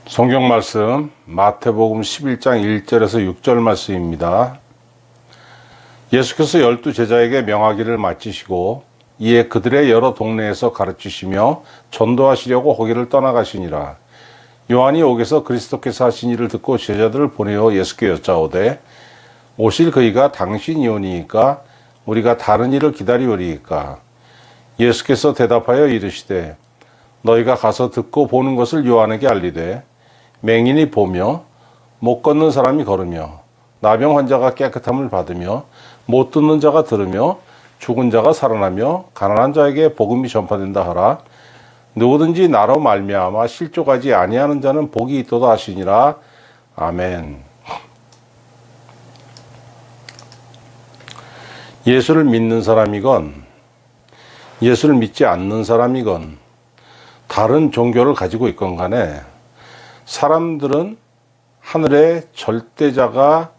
성경 말씀 마태복음 11장 1절에서 6절 말씀입니다. 예수께서 12제자에게 명하기를 마치시고 이에 그들의 여러 동네에서 가르치시며 전도하시려고 거기를 떠나가시니라. 요한이 옥에서 그리스도께서 하신 일을 듣고 제자들을 보내어 예수께 여짜오되 오실 그이가 당신이오니이까 우리가 다른 일을 기다리오리이까. 예수께서 대답하여 이르시되 너희가 가서 듣고 보는 것을 요한에게 알리되 맹인이 보며 못 걷는 사람이 걸으며 나병 환자가 깨끗함을 받으며 못 듣는 자가 들으며 죽은 자가 살아나며 가난한 자에게 복음이 전파된다 하라. 누구든지 나로 말미암아 실족하지 아니하는 자는 복이 있도다 하시니라. 아멘. 예수를 믿는 사람이건 예수를 믿지 않는 사람이건 다른 종교를 가지고 있건 간에 사람들은 하늘에 절대자가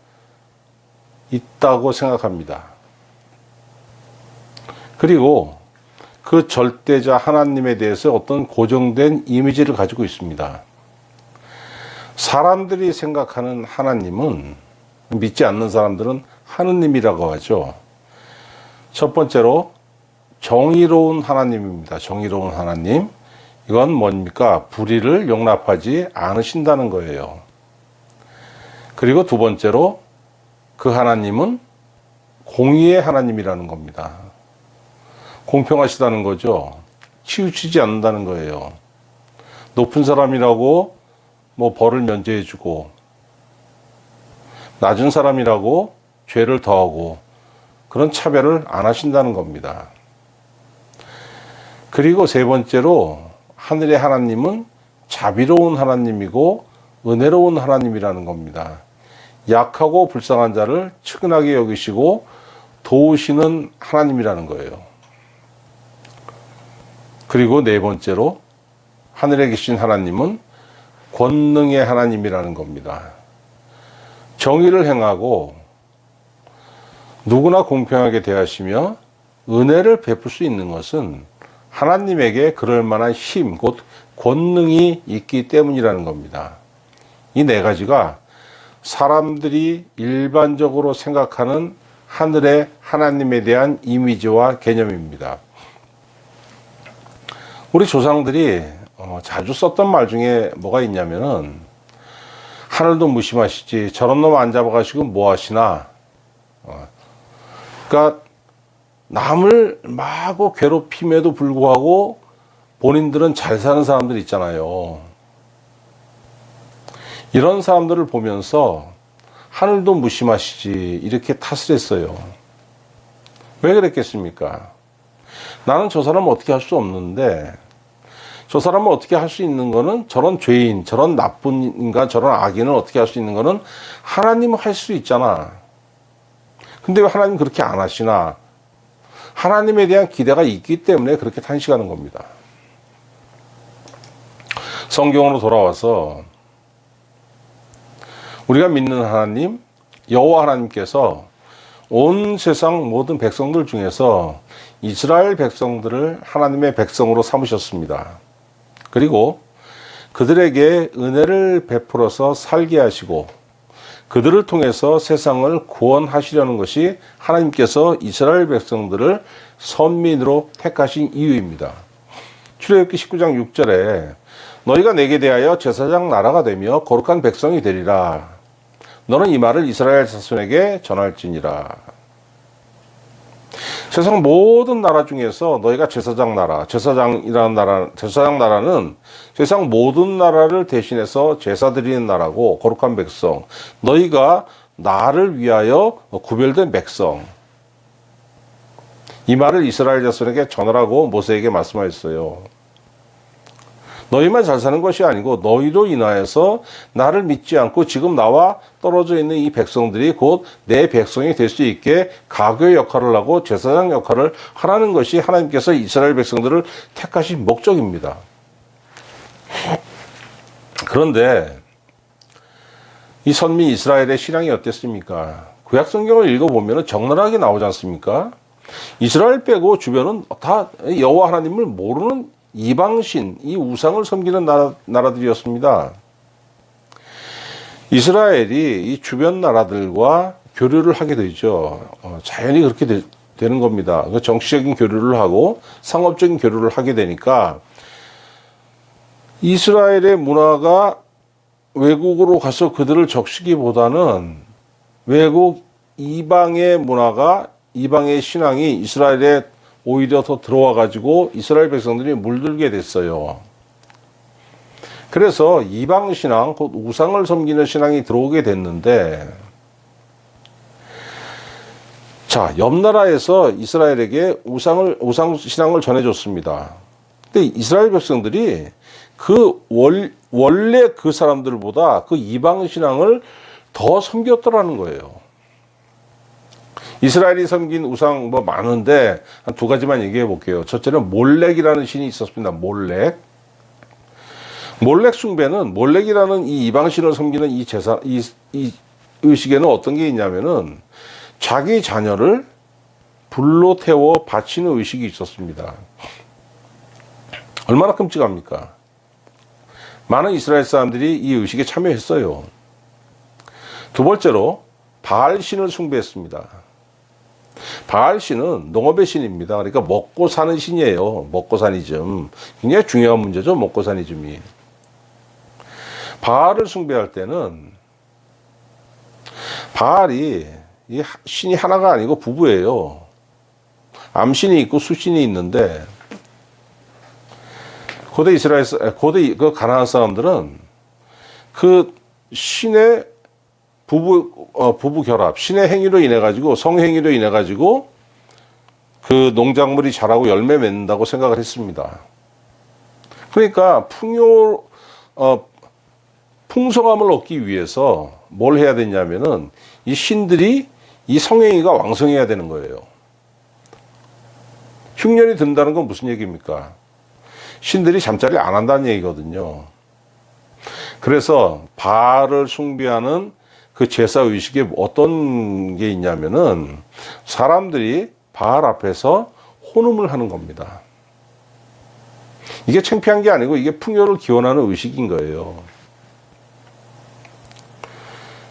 있다고 생각합니다. 그리고 그 절대자 하나님에 대해서 어떤 고정된 이미지를 가지고 있습니다. 사람들이 생각하는 하나님은, 믿지 않는 사람들은 하느님이라고 하죠. 첫 번째로 정의로운 하나님입니다. 정의로운 하나님. 이건 뭡니까? 불의를 용납하지 않으신다는 거예요. 그리고 두 번째로 그 하나님은 공의의 하나님이라는 겁니다. 공평하시다는 거죠. 치우치지 않는다는 거예요. 높은 사람이라고 벌을 면제해주고 낮은 사람이라고 죄를 더하고 그런 차별을 안 하신다는 겁니다. 그리고 세 번째로 하늘의 하나님은 자비로운 하나님이고 은혜로운 하나님이라는 겁니다. 약하고 불쌍한 자를 측은하게 여기시고 도우시는 하나님이라는 거예요. 그리고 네 번째로 하늘에 계신 하나님은 권능의 하나님이라는 겁니다. 정의를 행하고 누구나 공평하게 대하시며 은혜를 베풀 수 있는 것은 하나님에게 그럴 만한 힘, 곧 권능이 있기 때문이라는 겁니다. 이 네 가지가 사람들이 일반적으로 생각하는 하늘의 하나님에 대한 이미지와 개념입니다. 우리 조상들이 자주 썼던 말 중에 뭐가 있냐면은 하늘도 무심하시지 저런 놈 안 잡아가시고 뭐 하시나. 그러니까 남을 마구 괴롭힘에도 불구하고 본인들은 잘 사는 사람들 있잖아요. 이런 사람들을 보면서 하늘도 무심하시지 이렇게 탓을 했어요. 왜 그랬겠습니까? 나는 저 사람은 어떻게 할 수 없는데 저 사람은 어떻게 할 수 있는 거는 저런 죄인, 저런 나쁜 인간, 저런 악인을 어떻게 할 수 있는 거는 하나님은 할 수 있잖아. 근데 왜 하나님 그렇게 안 하시나? 하나님에 대한 기대가 있기 때문에 그렇게 탄식하는 겁니다. 성경으로 돌아와서 우리가 믿는 하나님, 여호와 하나님께서 온 세상 모든 백성들 중에서 이스라엘 백성들을 하나님의 백성으로 삼으셨습니다. 그리고 그들에게 은혜를 베풀어서 살게 하시고 그들을 통해서 세상을 구원하시려는 것이 하나님께서 이스라엘 백성들을 선민으로 택하신 이유입니다. 출애굽기 19장 6절에 너희가 내게 대하여 제사장 나라가 되며 거룩한 백성이 되리라. 너는 이 말을 이스라엘 자손에게 전할지니라. 세상 모든 나라 중에서 너희가 제사장 나라, 제사장 나라는 세상 모든 나라를 대신해서 제사 드리는 나라고 거룩한 백성, 너희가 나를 위하여 구별된 백성. 이 말을 이스라엘 자손에게 전하라고 모세에게 말씀하였어요. 너희만 잘 사는 것이 아니고 너희로 인하여서 나를 믿지 않고 지금 나와 떨어져 있는 이 백성들이 곧 내 백성이 될 수 있게 가교의 역할을 하고 제사장 역할을 하라는 것이 하나님께서 이스라엘 백성들을 택하신 목적입니다. 그런데 이 선민 이스라엘의 신앙이 어땠습니까? 구약 성경을 읽어보면 적나라하게 나오지 않습니까? 이스라엘 빼고 주변은 다 여호와 하나님을 모르는 이방신, 이 우상을 섬기는 나라들이었습니다. 이스라엘이 이 주변 나라들과 교류를 하게 되죠. 자연히 그렇게 되는 겁니다. 정치적인 교류를 하고 상업적인 교류를 하게 되니까 이스라엘의 문화가 외국으로 가서 그들을 적시기보다는 외국 이방의 문화가, 이방의 신앙이 이스라엘에 오히려 더 들어와 가지고 이스라엘 백성들이 물들게 됐어요. 그래서 이방 신앙, 곧 우상을 섬기는 신앙이 들어오게 됐는데, 자, 옆 나라에서 이스라엘에게 우상 신앙을 전해줬습니다. 근데 이스라엘 백성들이 원래 그 사람들보다 그 이방 신앙을 더 섬겼더라는 거예요. 이스라엘이 섬긴 우상 뭐 많은데 한 두 가지만 얘기해 볼게요. 첫째는 몰렉이라는 신이 있었습니다. 몰렉 숭배는, 몰렉이라는 이 이방신을 섬기는 이 의식에는 어떤 게 있냐면은 자기 자녀를 불로 태워 바치는 의식이 있었습니다. 얼마나 끔찍합니까? 많은 이스라엘 사람들이 이 의식에 참여했어요. 두 번째로 바알신을 숭배했습니다. 바알신은 농업의 신입니다. 그러니까 먹고 사는 신이에요. 먹고사니즘. 굉장히 중요한 문제죠. 먹고사니즘이. 바알을 숭배할 때는 바알이 이 신이 하나가 아니고 부부예요. 암신이 있고 수신이 있는데 고대 그 가나안 사람들은 그 신의 부부 결합, 신의 행위로 인해 가지고, 성행위로 인해 가지고 그 농작물이 자라고 열매 맺는다고 생각을 했습니다. 그러니까 풍성함을 얻기 위해서 뭘 해야 되냐면은 이 신들이 이 성행위가 왕성해야 되는 거예요. 흉년이 든다는 건 무슨 얘기입니까? 신들이 잠자리 안 한다는 얘기거든요. 그래서 바알을 숭배하는 그 제사 의식에 어떤 게 있냐면은 사람들이 바알 앞에서 혼음을 하는 겁니다. 이게 창피한 게 아니고 이게 풍요를 기원하는 의식인 거예요.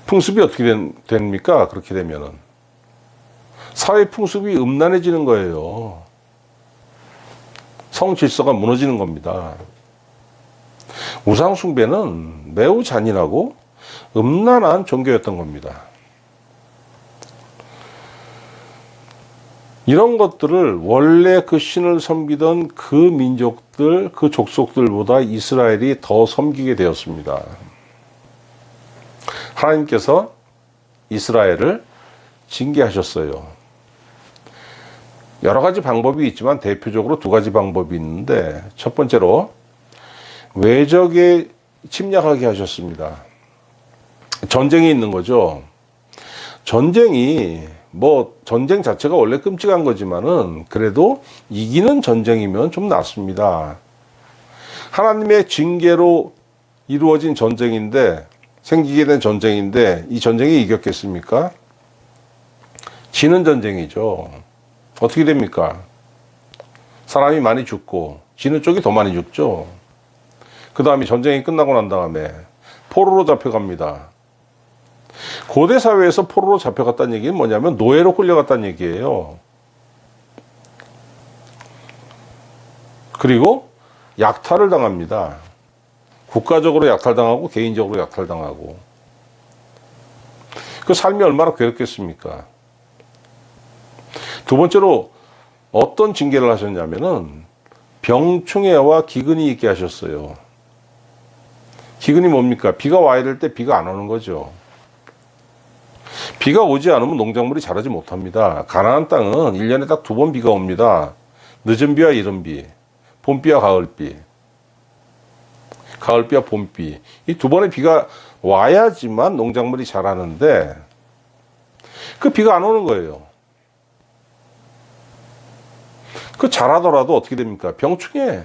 풍습이 어떻게 됩니까? 그렇게 되면은 사회 풍습이 음란해지는 거예요. 성 질서가 무너지는 겁니다. 우상 숭배는 매우 잔인하고 음란한 종교였던 겁니다. 이런 것들을 원래 그 신을 섬기던 그 민족들, 그 족속들보다 이스라엘이 더 섬기게 되었습니다. 하나님께서 이스라엘을 징계하셨어요. 여러 가지 방법이 있지만 대표적으로 두 가지 방법이 있는데, 첫 번째로 외적에 침략하게 하셨습니다. 전쟁이 있는 거죠. 전쟁이 전쟁 자체가 원래 끔찍한 거지만은 그래도 이기는 전쟁이면 좀 낫습니다. 하나님의 징계로 이루어진 전쟁인데, 생기게 된 전쟁인데 이 전쟁이 이겼겠습니까? 지는 전쟁이죠. 어떻게 됩니까? 사람이 많이 죽고 지는 쪽이 더 많이 죽죠. 그 다음에 전쟁이 끝나고 난 다음에 포로로 잡혀갑니다. 고대 사회에서 포로로 잡혀갔다는 얘기는 뭐냐면 노예로 끌려갔다는 얘기예요. 그리고 약탈을 당합니다. 국가적으로 약탈당하고 개인적으로 약탈당하고. 그 삶이 얼마나 괴롭겠습니까? 두 번째로 어떤 징계를 하셨냐면은 병충해와 기근이 있게 하셨어요. 기근이 뭡니까? 비가 와야 될 때 비가 안 오는 거죠. 비가 오지 않으면 농작물이 자라지 못합니다. 가나안 땅은 1년에 딱 2번 비가 옵니다. 늦은 비와 이른 비, 봄비와 가을비, 가을비와 봄비. 이 2번의 비가 와야지만 농작물이 자라는데 그 비가 안 오는 거예요. 그 자라더라도 어떻게 됩니까? 병충해.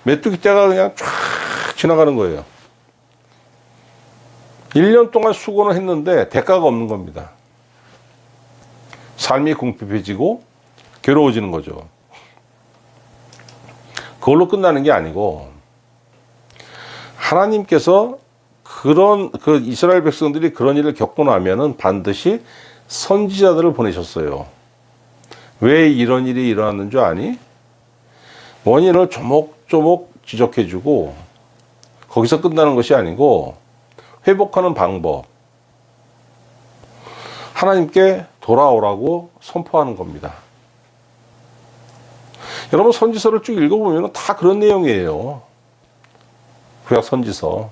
메뚜기 떼가 그냥 쫙 지나가는 거예요. 1년 동안 수고는 했는데 대가가 없는 겁니다. 삶이 궁핍해지고 괴로워지는 거죠. 그걸로 끝나는 게 아니고 하나님께서 그 이스라엘 백성들이 그런 일을 겪고 나면은 반드시 선지자들을 보내셨어요. 왜 이런 일이 일어났는 줄 아니? 원인을 조목조목 지적해주고 거기서 끝나는 것이 아니고 회복하는 방법, 하나님께 돌아오라고 선포하는 겁니다. 여러분 선지서를 쭉 읽어보면 다 그런 내용이에요. 구약 선지서.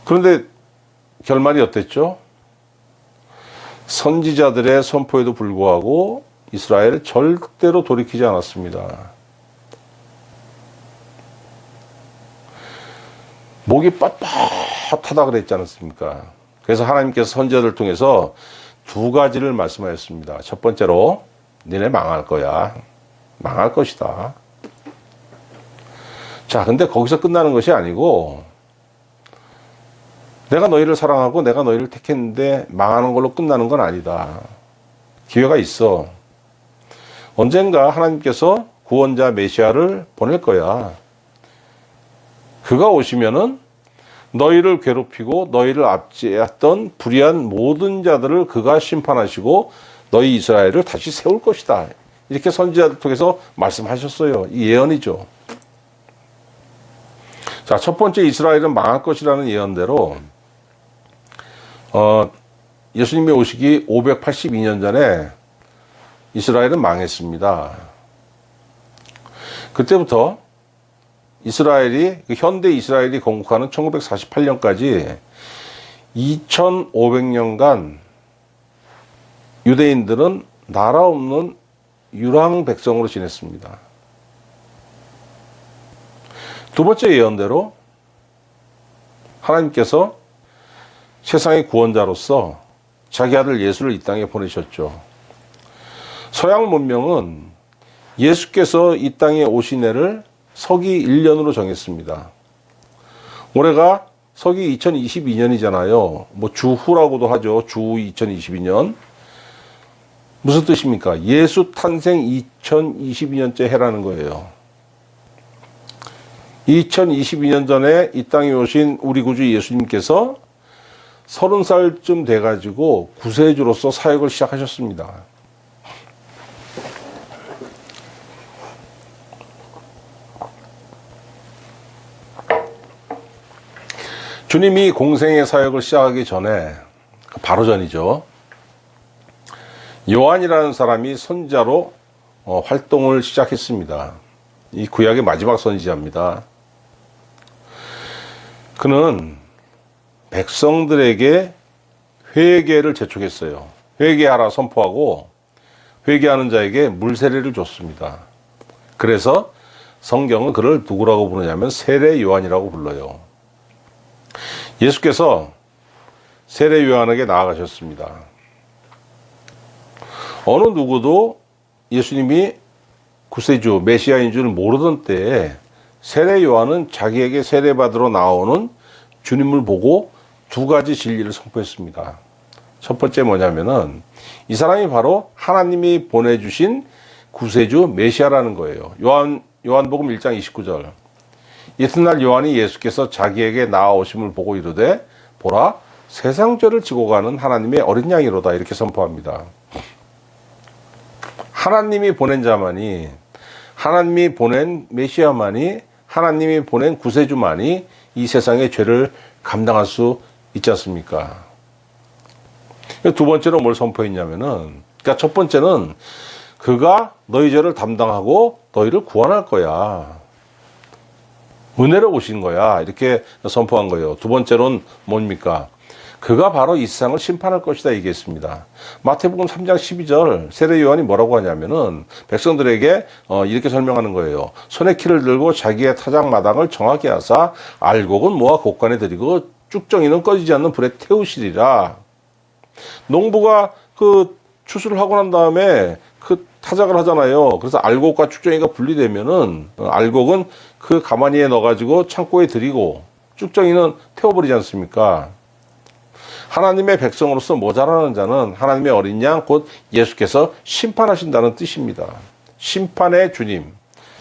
그런데 결말이 어땠죠? 선지자들의 선포에도 불구하고 이스라엘은 절대로 돌이키지 않았습니다. 목이 빳빳하다 그랬지 않습니까? 그래서 하나님께서 선지자들을 통해서 2가지를 말씀하셨습니다. 첫 번째로 니네 망할 거야. 망할 것이다. 자, 근데 거기서 끝나는 것이 아니고 내가 너희를 사랑하고 내가 너희를 택했는데 망하는 걸로 끝나는 건 아니다. 기회가 있어. 언젠가 하나님께서 구원자 메시아를 보낼 거야. 그가 오시면은 너희를 괴롭히고 너희를 압제했던 불의한 모든 자들을 그가 심판하시고 너희 이스라엘을 다시 세울 것이다. 이렇게 선지자들 통해서 말씀하셨어요. 이 예언이죠. 자, 첫 번째 이스라엘은 망할 것이라는 예언대로 예수님이 오시기 582년 전에 이스라엘은 망했습니다. 그때부터 이스라엘이 현대 이스라엘이 건국하는 1948년까지 2500년간 유대인들은 나라 없는 유랑 백성으로 지냈습니다. 두 번째 예언대로 하나님께서 세상의 구원자로서 자기 아들 예수를 이 땅에 보내셨죠. 서양 문명은 예수께서 이 땅에 오신 해를 서기 1년으로 정했습니다. 올해가 서기 2022년이잖아요. 뭐 주후라고도 하죠. 주 2022년. 무슨 뜻입니까? 예수 탄생 2022년째 해라는 거예요. 2022년 전에 이 땅에 오신 우리 구주 예수님께서 30살쯤 돼가지고 구세주로서 사역을 시작하셨습니다. 주님이 공생의 사역을 시작하기 전에, 바로 전이죠. 요한이라는 사람이 선지자로 활동을 시작했습니다. 이 구약의 마지막 선지자입니다. 그는 백성들에게 회개를 재촉했어요. 회개하라 선포하고 회개하는 자에게 물세례를 줬습니다. 그래서 성경은 그를 누구라고 부르냐면 세례 요한이라고 불러요. 예수께서 세례 요한에게 나아가셨습니다. 어느 누구도 예수님이 구세주, 메시아인 줄 모르던 때에 세례 요한은 자기에게 세례받으러 나오는 주님을 보고 2가지 진리를 선포했습니다. 첫 번째 뭐냐면은 이 사람이 바로 하나님이 보내주신 구세주 메시아라는 거예요. 요한복음 1장 29절. 이튿날 요한이 예수께서 자기에게 나아오심을 보고 이르되 보라 세상 죄를 지고 가는 하나님의 어린 양이로다 이렇게 선포합니다. 하나님이 보낸 자만이, 하나님이 보낸 메시아만이, 하나님이 보낸 구세주만이 이 세상의 죄를 감당할 수 있지 않습니까? 두 번째로 뭘 선포했냐면은, 그러니까 첫 번째는 그가 너희 죄를 담당하고 너희를 구원할 거야. 은혜로 오신 거야. 이렇게 선포한 거예요. 두 번째로는 뭡니까? 그가 바로 이 세상을 심판할 것이다 얘기했습니다. 마태복음 3장 12절 세례 요한이 뭐라고 하냐면은 백성들에게 이렇게 설명하는 거예요. 손에 키를 들고 자기의 타작 마당을 정하게 하사 알곡은 모아 곡간에 들이고 쭉정이는 꺼지지 않는 불에 태우시리라. 농부가 그 추수를 하고 난 다음에 그 타작을 하잖아요. 그래서 알곡과 쭉정이가 분리되면은 알곡은 그 가마니에 넣어가지고 창고에 들이고 쭉정이는 태워버리지 않습니까? 하나님의 백성으로서 모자라는 자는 하나님의 어린 양 곧 예수께서 심판하신다는 뜻입니다. 심판의 주님.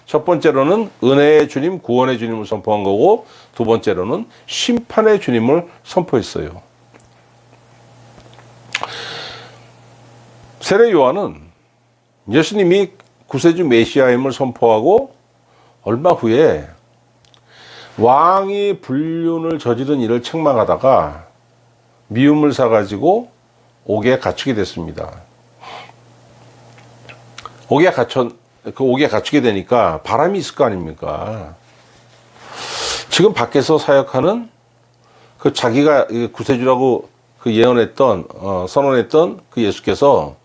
첫 번째로는 은혜의 주님, 구원의 주님을 선포한 거고 두 번째로는 심판의 주님을 선포했어요. 세례 요한은 예수님이 구세주 메시아임을 선포하고 얼마 후에 왕이 불륜을 저지른 일을 책망하다가 미움을 사가지고 옥에 갇히게 됐습니다. 옥에 갇히게 되니까 바람이 있을 거 아닙니까? 지금 밖에서 사역하는 그 자기가 구세주라고 그 예언했던, 선언했던 그 예수께서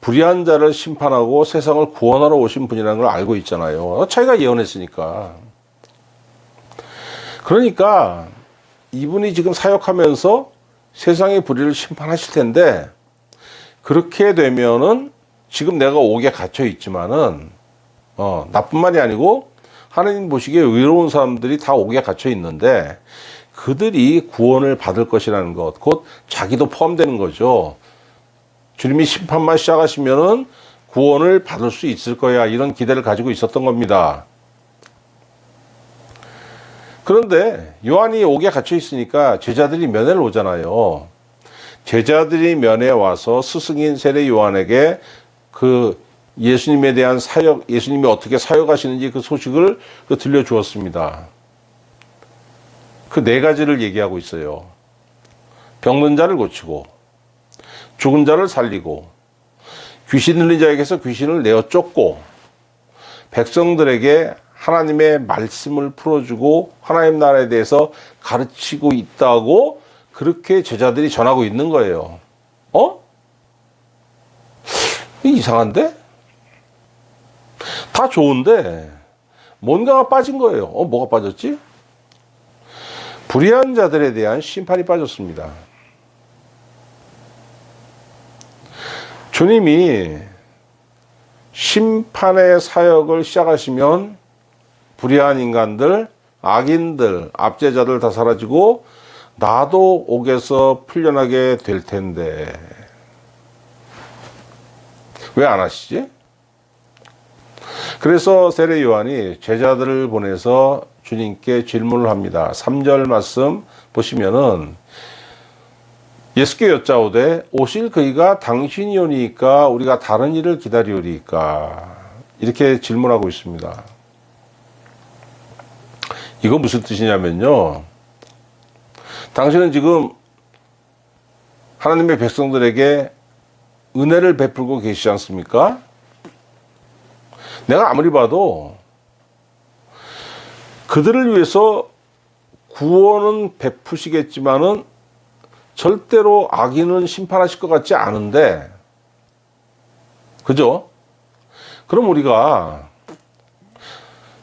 불의한 자를 심판하고 세상을 구원하러 오신 분이라는 걸 알고 있잖아요. 자기가 예언했으니까. 그러니까 이분이 지금 사역하면서 세상의 불의를 심판하실 텐데 그렇게 되면은 지금 내가 옥에 갇혀 있지만은 나뿐만이 아니고 하나님 보시기에 의로운 사람들이 다 옥에 갇혀 있는데 그들이 구원을 받을 것이라는 것, 곧 자기도 포함되는 거죠. 주님이 심판만 시작하시면은 구원을 받을 수 있을 거야, 이런 기대를 가지고 있었던 겁니다. 그런데 요한이 옥에 갇혀 있으니까 제자들이 면회를 오잖아요. 제자들이 면회 와서 스승인 세례 요한에게 그 예수님에 대한 사역, 예수님이 어떻게 사역하시는지 그 소식을 들려주었습니다. 그 네 가지를 얘기하고 있어요. 병든 자를 고치고, 죽은 자를 살리고, 귀신 들린 자에게서 귀신을 내어 쫓고, 백성들에게 하나님의 말씀을 풀어주고 하나님 나라에 대해서 가르치고 있다고 그렇게 제자들이 전하고 있는 거예요. 이상한데? 다 좋은데 뭔가가 빠진 거예요. 뭐가 빠졌지? 불의한 자들에 대한 심판이 빠졌습니다. 주님이 심판의 사역을 시작하시면 불의한 인간들, 악인들, 압제자들 다 사라지고 나도 옥에서 풀려나게 될 텐데 왜 안 하시지? 그래서 세례 요한이 제자들을 보내서 주님께 질문을 합니다. 3절 말씀 보시면은 예수께 여짜오되 오실 그이가 당신이오니까 우리가 다른 일을 기다리오리까, 이렇게 질문하고 있습니다. 이거 무슨 뜻이냐면요, 당신은 지금 하나님의 백성들에게 은혜를 베풀고 계시지 않습니까? 내가 아무리 봐도 그들을 위해서 구원은 베푸시겠지만은 절대로 악인은 심판하실 것 같지 않은데, 그죠? 그럼 우리가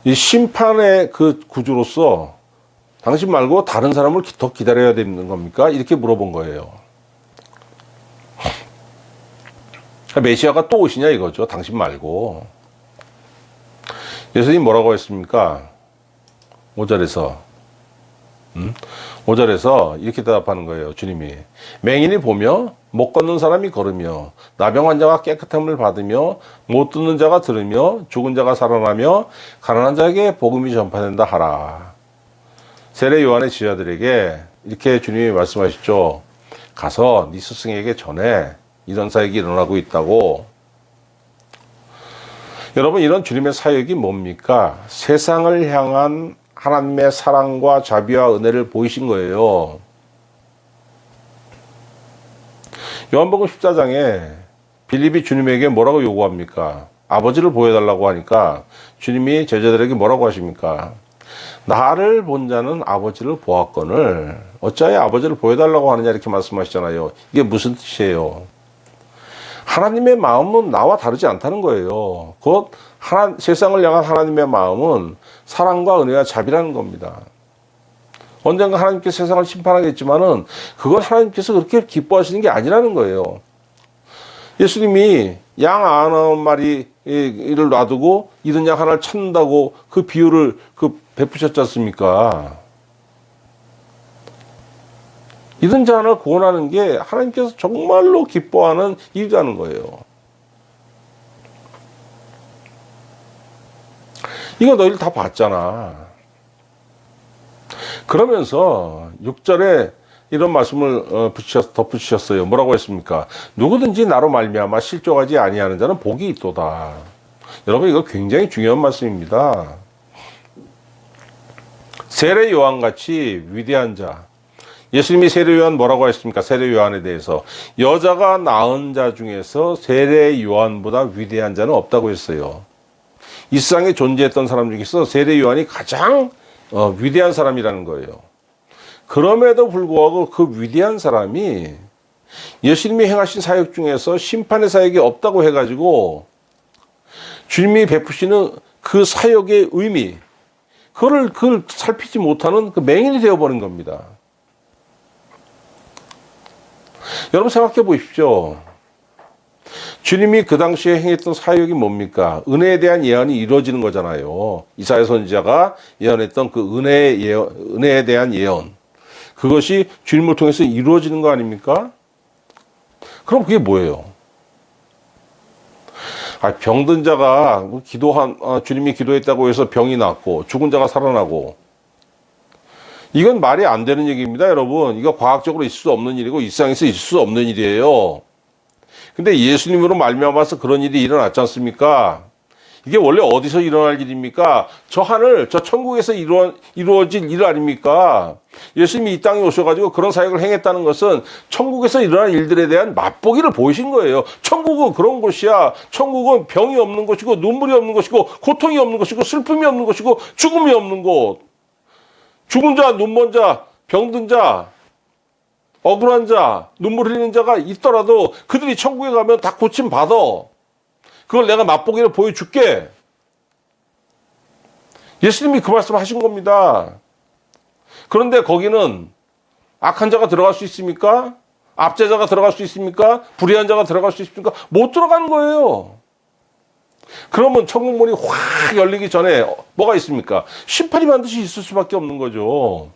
이 심판의 그 구주로서 당신 말고 다른 사람을 더 기다려야 되는 겁니까? 이렇게 물어본 거예요. 메시아가 또 오시냐 이거죠. 당신 말고. 예수님 뭐라고 했습니까? 5절에서 5절에서 이렇게 대답하는 거예요. 주님이 맹인이 보며 못 걷는 사람이 걸으며 나병 환자가 깨끗함을 받으며 못 듣는 자가 들으며 죽은 자가 살아나며 가난한 자에게 복음이 전파된다 하라. 세례 요한의 제자들에게 이렇게 주님이 말씀하시죠. 가서 네 스승에게 전해, 이런 사역이 일어나고 있다고. 여러분, 이런 주님의 사역이 뭡니까? 세상을 향한 하나님의 사랑과 자비와 은혜를 보이신 거예요. 요한복음 14장에 빌립이 주님에게 뭐라고 요구합니까? 아버지를 보여달라고 하니까 주님이 제자들에게 뭐라고 하십니까? 나를 본 자는 아버지를 보았거늘 어찌하여 아버지를 보여달라고 하느냐 이렇게 말씀하시잖아요. 이게 무슨 뜻이에요? 하나님의 마음은 나와 다르지 않다는 거예요. 곧 세상을 향한 하나님의 마음은 사랑과 은혜와 자비라는 겁니다. 언젠가 하나님께서 세상을 심판하겠지만은 그건 하나님께서 그렇게 기뻐하시는 게 아니라는 거예요. 예수님이 양 9마리를 놔두고 잃은 양 하나를 찾는다고 그 비유를 베푸셨지 않습니까? 잃은 자 하나를 구원하는 게 하나님께서 정말로 기뻐하는 일이라는 거예요. 이거 너희들 다 봤잖아. 그러면서 6절에 이런 말씀을 덧붙이셨어요. 뭐라고 했습니까? 누구든지 나로 말미암아 실족하지 아니하는 자는 복이 있도다. 여러분 이거 굉장히 중요한 말씀입니다. 세례 요한같이 위대한 자. 예수님이 세례 요한 뭐라고 했습니까? 세례 요한에 대해서 여자가 낳은 자 중에서 세례 요한보다 위대한 자는 없다고 했어요. 이 세상에 존재했던 사람 중에서 세례 요한이 가장 위대한 사람이라는 거예요. 그럼에도 불구하고 그 위대한 사람이 예수님이 행하신 사역 중에서 심판의 사역이 없다고 해가지고 주님이 베푸시는 그 사역의 의미, 그걸 살피지 못하는 그 맹인이 되어버린 겁니다. 여러분 생각해 보십시오. 주님이 그 당시에 행했던 사역이 뭡니까? 은혜에 대한 예언이 이루어지는 거잖아요. 이사야 선지자가 예언했던 그 은혜에 대한 예언. 그것이 주님을 통해서 이루어지는 거 아닙니까? 그럼 그게 뭐예요? 병든 자가 주님이 기도했다고 해서 병이 낫고 죽은 자가 살아나고 이건 말이 안 되는 얘기입니다, 여러분. 이거 과학적으로 있을 수 없는 일이고 이 세상에서 있을 수 없는 일이에요. 근데 예수님으로 말미암아서 그런 일이 일어났지 않습니까? 이게 원래 어디서 일어날 일입니까? 저 하늘, 저 천국에서 이루어질 일 아닙니까? 예수님이 이 땅에 오셔가지고 그런 사역을 행했다는 것은 천국에서 일어날 일들에 대한 맛보기를 보이신 거예요. 천국은 그런 곳이야. 천국은 병이 없는 곳이고 눈물이 없는 곳이고 고통이 없는 곳이고 슬픔이 없는 곳이고 죽음이 없는 곳. 죽은 자, 눈먼 자, 병든 자, 억울한 자, 눈물 흘리는 자가 있더라도 그들이 천국에 가면 다 고침 받아. 그걸 내가 맛보기를 보여줄게. 예수님이 그 말씀 하신 겁니다. 그런데 거기는 악한 자가 들어갈 수 있습니까? 압제자가 들어갈 수 있습니까? 불의한 자가 들어갈 수 있습니까? 못 들어가는 거예요. 그러면 천국 문이 확 열리기 전에 뭐가 있습니까? 심판이 반드시 있을 수밖에 없는 거죠.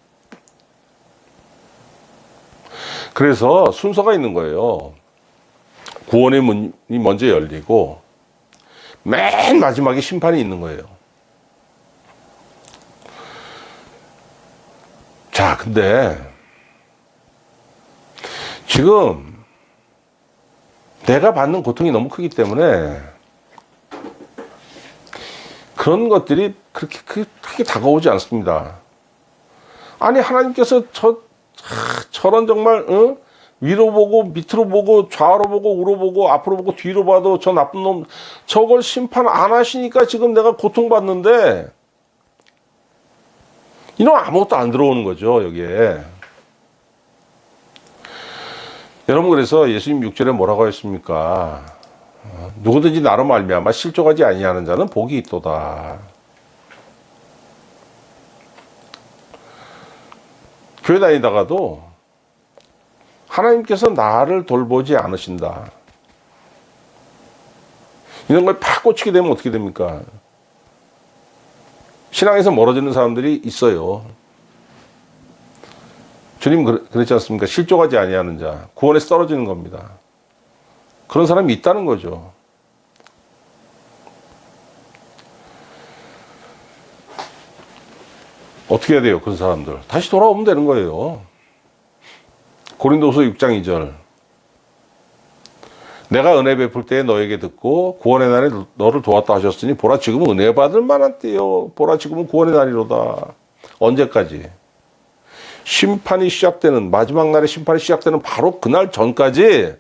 그래서 순서가 있는 거예요. 구원의 문이 먼저 열리고 맨 마지막에 심판이 있는 거예요. 자, 근데 지금 내가 받는 고통이 너무 크기 때문에 그런 것들이 그렇게 크게 다가오지 않습니다. 아니, 하나님께서 저런 정말 위로 보고 밑으로 보고 좌우로 보고 우로 보고 앞으로 보고 뒤로 봐도 저 나쁜 놈 저걸 심판 안 하시니까 지금 내가 고통받는데 이놈 아무것도 안 들어오는 거죠, 여기에. 여러분, 그래서 예수님 6절에 뭐라고 했습니까? 누구든지 나로 말미암아 실족하지 아니하는 자는 복이 있도다. 교회 다니다가도 하나님께서 나를 돌보지 않으신다. 이런 걸 팍 꽂히게 되면 어떻게 됩니까? 신앙에서 멀어지는 사람들이 있어요. 주님 그랬지 않습니까? 실족하지 아니하는 자, 구원에서 떨어지는 겁니다. 그런 사람이 있다는 거죠. 어떻게 해야 돼요, 그런 사람들? 다시 돌아오면 되는 거예요. 고린도후서 6장 2절. 내가 은혜 베풀 때에 너에게 듣고 구원의 날에 너를 도왔다 하셨으니 보라 지금은 은혜 받을 만한 때요. 보라 지금은 구원의 날이로다. 언제까지? 심판이 시작되는, 마지막 날에 심판이 시작되는 바로 그날 전까지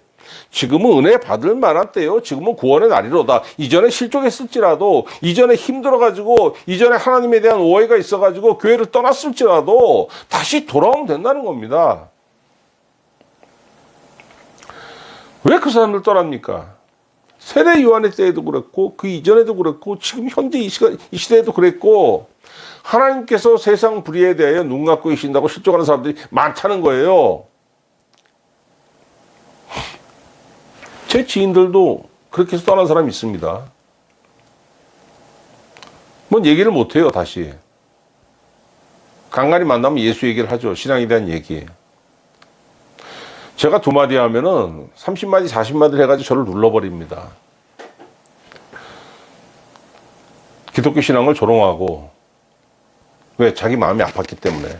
지금은 은혜 받을 만한 때요. 지금은 구원의 날이로다. 이전에 실족했을지라도, 이전에 힘들어가지고, 이전에 하나님에 대한 오해가 있어가지고 교회를 떠났을지라도 다시 돌아오면 된다는 겁니다. 왜 그 사람들 떠납니까? 세례 요한의 때에도 그랬고, 그 이전에도 그랬고, 지금 현재 이 시대에도 그랬고, 하나님께서 세상 불의에 대하여 눈 감고 계신다고 실족하는 사람들이 많다는 거예요. 제 지인들도 그렇게 해서 떠난 사람이 있습니다. 뭔 얘기를 못해요, 다시. 간간히 만나면 예수 얘기를 하죠. 신앙에 대한 얘기. 제가 2마디 하면은 30마디, 40마디를 해가지고 저를 눌러버립니다. 기독교 신앙을 조롱하고, 왜? 자기 마음이 아팠기 때문에.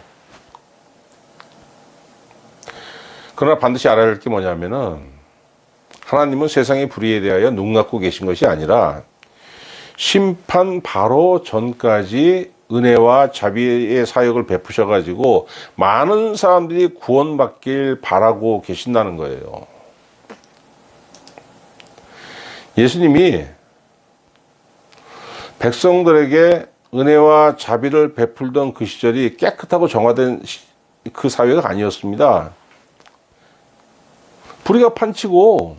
그러나 반드시 알아야 할 게 뭐냐면은, 하나님은 세상의 불의에 대하여 눈 감고 계신 것이 아니라 심판 바로 전까지 은혜와 자비의 사역을 베푸셔가지고 많은 사람들이 구원받길 바라고 계신다는 거예요. 예수님이 백성들에게 은혜와 자비를 베풀던 그 시절이 깨끗하고 정화된 그 사회가 아니었습니다. 불의가 판치고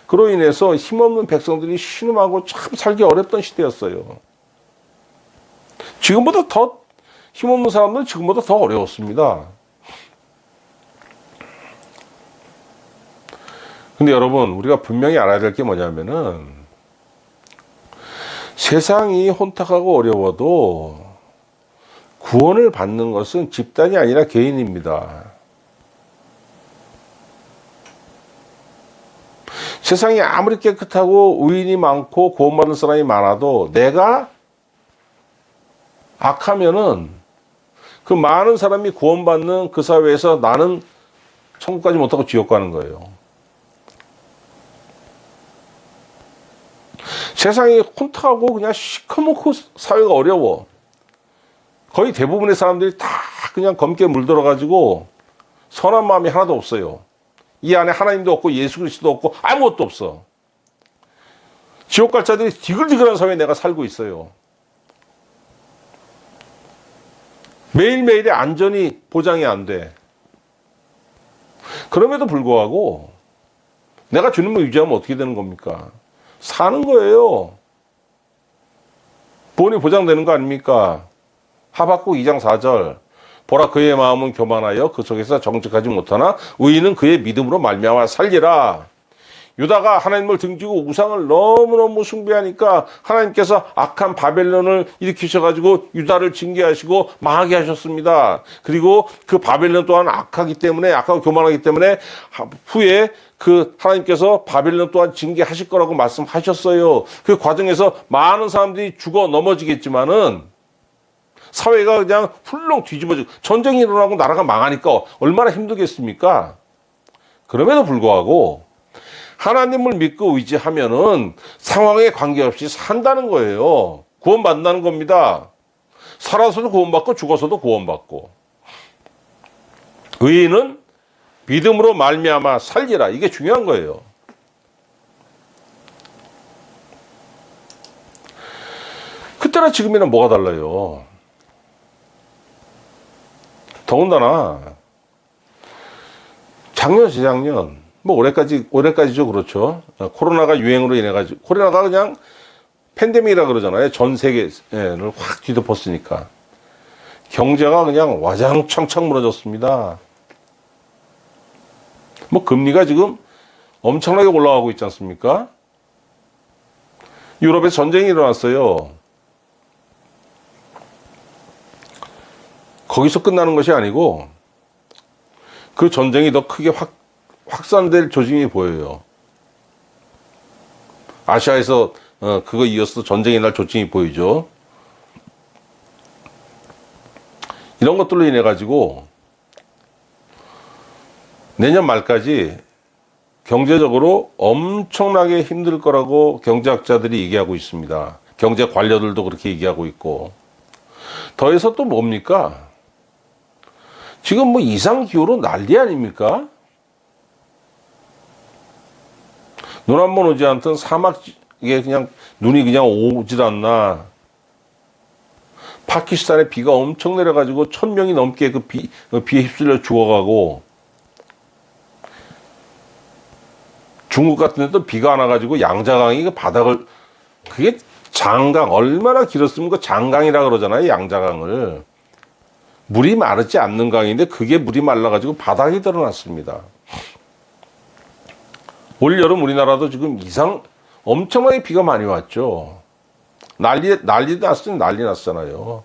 그로 인해서 힘없는 백성들이 신음하고 참 살기 어렵던 시대였어요. 지금보다 더 힘없는 사람들은 지금보다 더 어려웠습니다. 근데 여러분, 우리가 분명히 알아야 될 게 뭐냐면은 세상이 혼탁하고 어려워도 구원을 받는 것은 집단이 아니라 개인입니다. 세상이 아무리 깨끗하고 의인이 많고 구원받은 사람이 많아도 내가 악하면은 그 많은 사람이 구원받는 그 사회에서 나는 천국까지 못하고 지옥 가는 거예요. 세상이 혼탁하고 그냥 시커멓고 사회가 어려워. 거의 대부분의 사람들이 다 그냥 검게 물들어가지고 선한 마음이 하나도 없어요. 이 안에 하나님도 없고 예수 그리스도도 없고 아무것도 없어. 지옥 갈 자들이 디글디글한 사회에 내가 살고 있어요. 매일매일의 안전이 보장이 안 돼. 그럼에도 불구하고 내가 주님을 의지하면 어떻게 되는 겁니까? 사는 거예요. 본이 보장되는 거 아닙니까? 하박국 2장 4절. 보라, 그의 마음은 교만하여 그 속에서 정직하지 못하나 의인은 그의 믿음으로 말미암아 살리라. 유다가 하나님을 등지고 우상을 너무너무 숭배하니까 하나님께서 악한 바벨론을 일으키셔가지고 유다를 징계하시고 망하게 하셨습니다. 그리고 그 바벨론 또한 악하기 때문에, 악하고 교만하기 때문에 후에 그 하나님께서 바벨론 또한 징계하실 거라고 말씀하셨어요. 그 과정에서 많은 사람들이 죽어 넘어지겠지만은 사회가 그냥 훌렁 뒤집어지고 전쟁이 일어나고 나라가 망하니까 얼마나 힘들겠습니까? 그럼에도 불구하고 하나님을 믿고 의지하면은 상황에 관계없이 산다는 거예요. 구원받는다는 겁니다. 살아서도 구원받고 죽어서도 구원받고. 의인은 믿음으로 말미암아 살리라. 이게 중요한 거예요. 그때나 지금이나 뭐가 달라요? 더군다나 작년, 재작년, 뭐 올해까지죠, 그렇죠. 코로나가 유행으로 인해가지고 코로나가 그냥 팬데믹이라 그러잖아요. 전 세계를 확 뒤덮었으니까 경제가 그냥 와장창창 무너졌습니다. 뭐 금리가 지금 엄청나게 올라가고 있지 않습니까? 유럽에 전쟁이 일어났어요. 거기서 끝나는 것이 아니고 그 전쟁이 더 크게 확산될 조짐이 보여요. 아시아에서 그거 이어서 전쟁이 날 조짐이 보이죠. 이런 것들로 인해 가지고 내년 말까지 경제적으로 엄청나게 힘들 거라고 경제학자들이 얘기하고 있습니다. 경제 관료들도 그렇게 얘기하고 있고. 더해서 또 뭡니까? 지금 뭐 이상기후로 난리 아닙니까? 눈 한 번 오지 않던 사막에 그냥 눈이 그냥 오질 않나. 파키스탄에 비가 엄청 내려가지고 1,000명이 넘게 그 비에 휩쓸려 죽어가고, 중국 같은 데도 비가 안 와가지고 양자강이 그 바닥을, 그게 장강, 얼마나 길었으면 그 장강이라 그러잖아요, 양자강을. 물이 마르지 않는 강인데 그게 물이 말라가지고 바닥이 드러났습니다. 올 여름 우리나라도 지금 엄청나게 비가 많이 왔죠. 난리 났잖아요.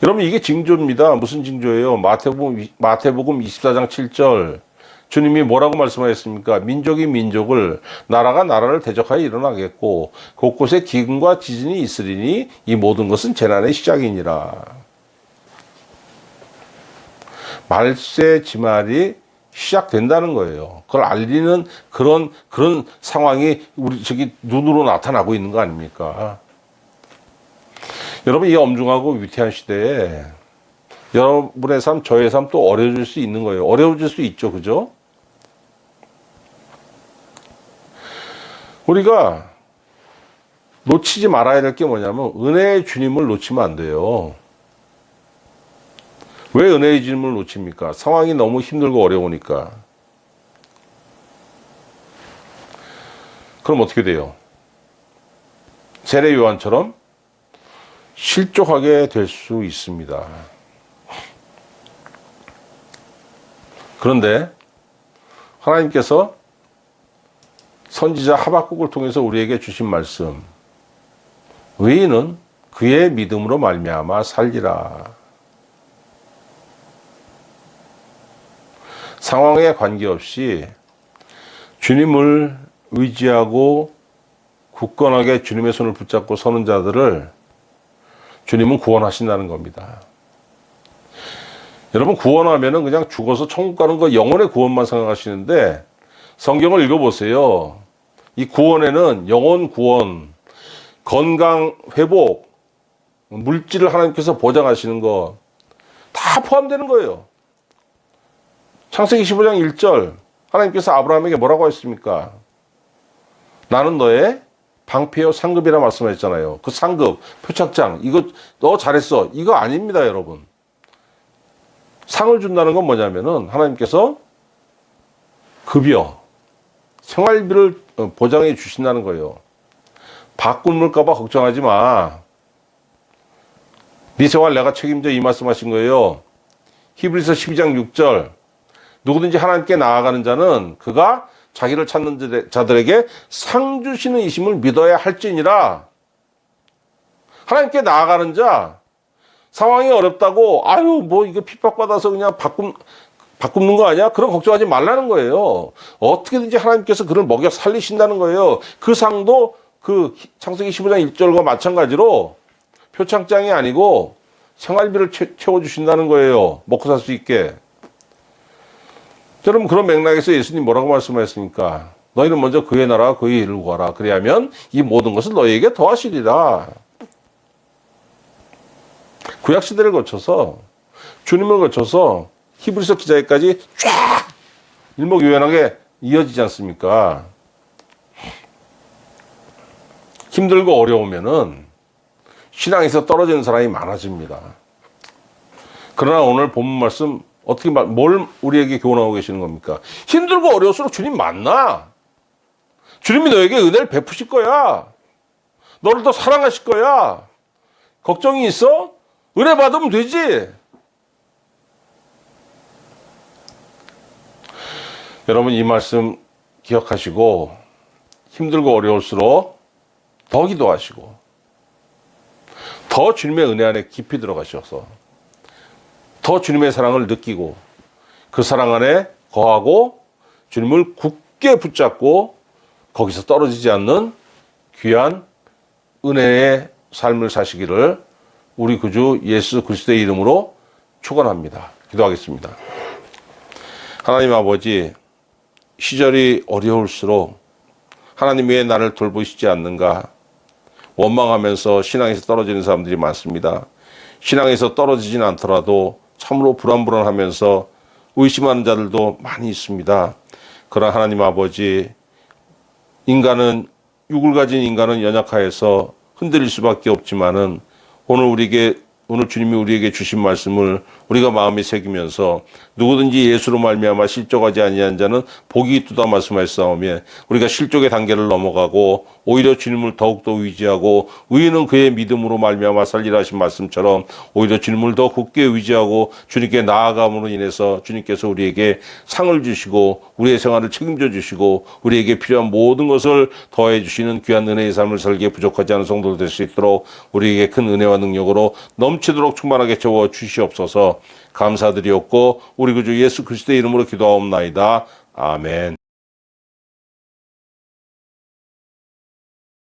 여러분, 이게 징조입니다. 무슨 징조예요? 마태복음 24장 7절. 주님이 뭐라고 말씀하셨습니까? 민족이 민족을, 나라가 나라를 대적하여 일어나겠고 곳곳에 기근과 지진이 있으리니 이 모든 것은 재난의 시작이니라. 말세지말이 시작된다는 거예요. 그걸 알리는 그런 상황이 우리 눈으로 나타나고 있는 거 아닙니까? 여러분, 이 엄중하고 위태한 시대에 여러분의 삶, 저의 삶 또 어려워질 수 있는 거예요. 어려워질 수 있죠, 그죠? 우리가 놓치지 말아야 될 게 뭐냐면 은혜의 주님을 놓치면 안 돼요. 왜 은혜의 주님을 놓칩니까? 상황이 너무 힘들고 어려우니까. 그럼 어떻게 돼요? 세례 요한처럼 실족하게 될 수 있습니다. 그런데 하나님께서 선지자 하박국을 통해서 우리에게 주신 말씀, 의인은 그의 믿음으로 말미암아 살리라. 상황에 관계없이 주님을 의지하고 굳건하게 주님의 손을 붙잡고 서는 자들을 주님은 구원하신다는 겁니다. 여러분, 구원하면은 그냥 죽어서 천국 가는 거, 영혼의 구원만 생각하시는데 성경을 읽어보세요. 이 구원에는 영혼 구원, 건강 회복, 물질을 하나님께서 보장하시는 거 다 포함되는 거예요. 창세기 15장 1절, 하나님께서 아브라함에게 뭐라고 했습니까? 나는 너의 방패요 상급이라 말씀하셨잖아요. 그 상급, 표창장, 이거 너 잘했어, 이거 아닙니다, 여러분. 상을 준다는 건 뭐냐면은 하나님께서 급여, 생활비를 보장해 주신다는 거예요. 밥 굶을까봐 걱정하지 마. 네 생활 내가 책임져, 이 말씀하신 거예요. 히브리서 12장 6절. 누구든지 하나님께 나아가는 자는 그가 자기를 찾는 자들에게 상 주시는 이심을 믿어야 할지니라. 하나님께 나아가는 자, 상황이 어렵다고 아유 뭐 이거 핍박받아서 그냥 밥 굶는 거 아니야? 그런 걱정하지 말라는 거예요. 어떻게든지 하나님께서 그를 먹여 살리신다는 거예요. 그 상도 그 창세기 15장 1절과 마찬가지로 표창장이 아니고 생활비를 채워주신다는 거예요. 먹고 살 수 있게. 여러분, 그런 맥락에서 예수님 뭐라고 말씀하셨습니까? 너희는 먼저 그의 나라와 그의 일을 구하라. 그리하면 이 모든 것을 너희에게 더하시리라. 구약시대를 거쳐서, 주님을 거쳐서 히브리서 기자에까지 쫙 일목요연하게 이어지지 않습니까? 힘들고 어려우면은 신앙에서 떨어지는 사람이 많아집니다. 그러나 오늘 본문 말씀 뭘 우리에게 교훈하고 계시는 겁니까? 힘들고 어려울수록 주님 만나. 주님이 너에게 은혜를 베푸실 거야. 너를 더 사랑하실 거야. 걱정이 있어? 은혜 받으면 되지. 여러분, 이 말씀 기억하시고 힘들고 어려울수록 더 기도하시고 더 주님의 은혜 안에 깊이 들어가셔서 더 주님의 사랑을 느끼고 그 사랑 안에 거하고 주님을 굳게 붙잡고 거기서 떨어지지 않는 귀한 은혜의 삶을 사시기를 우리 구주 예수 그리스도의 이름으로 축원합니다. 기도하겠습니다. 하나님 아버지, 시절이 어려울수록 하나님 왜 나를 돌보시지 않는가 원망하면서 신앙에서 떨어지는 사람들이 많습니다. 신앙에서 떨어지진 않더라도 참으로 불안불안하면서 의심하는 자들도 많이 있습니다. 그러나 하나님 아버지, 인간은, 육을 가진 인간은 연약하여서 흔들릴 수밖에 없지만은 오늘 주님이 우리에게 주신 말씀을 우리가 마음에 새기면서 누구든지 예수로 말미암아 실족하지 아니한 자는 복이 있도다 말씀하셨사오며, 우리가 실족의 단계를 넘어가고 오히려 주님을 더욱더 의지하고 의인은 그의 믿음으로 말미암아 살리라 하신 말씀처럼 오히려 주님을 더 굳게 의지하고 주님께 나아감으로 인해서 주님께서 우리에게 상을 주시고 우리의 생활을 책임져 주시고 우리에게 필요한 모든 것을 더해 주시는 귀한 은혜의 삶을 살기에 부족하지 않은 성도들 될 수 있도록 우리에게 큰 은혜와 능력으로 넘치도록 충만하게 채워 주시옵소서. 감사드리옵고 우리 구주 예수 그리스도의 이름으로 기도하옵나이다. 아멘.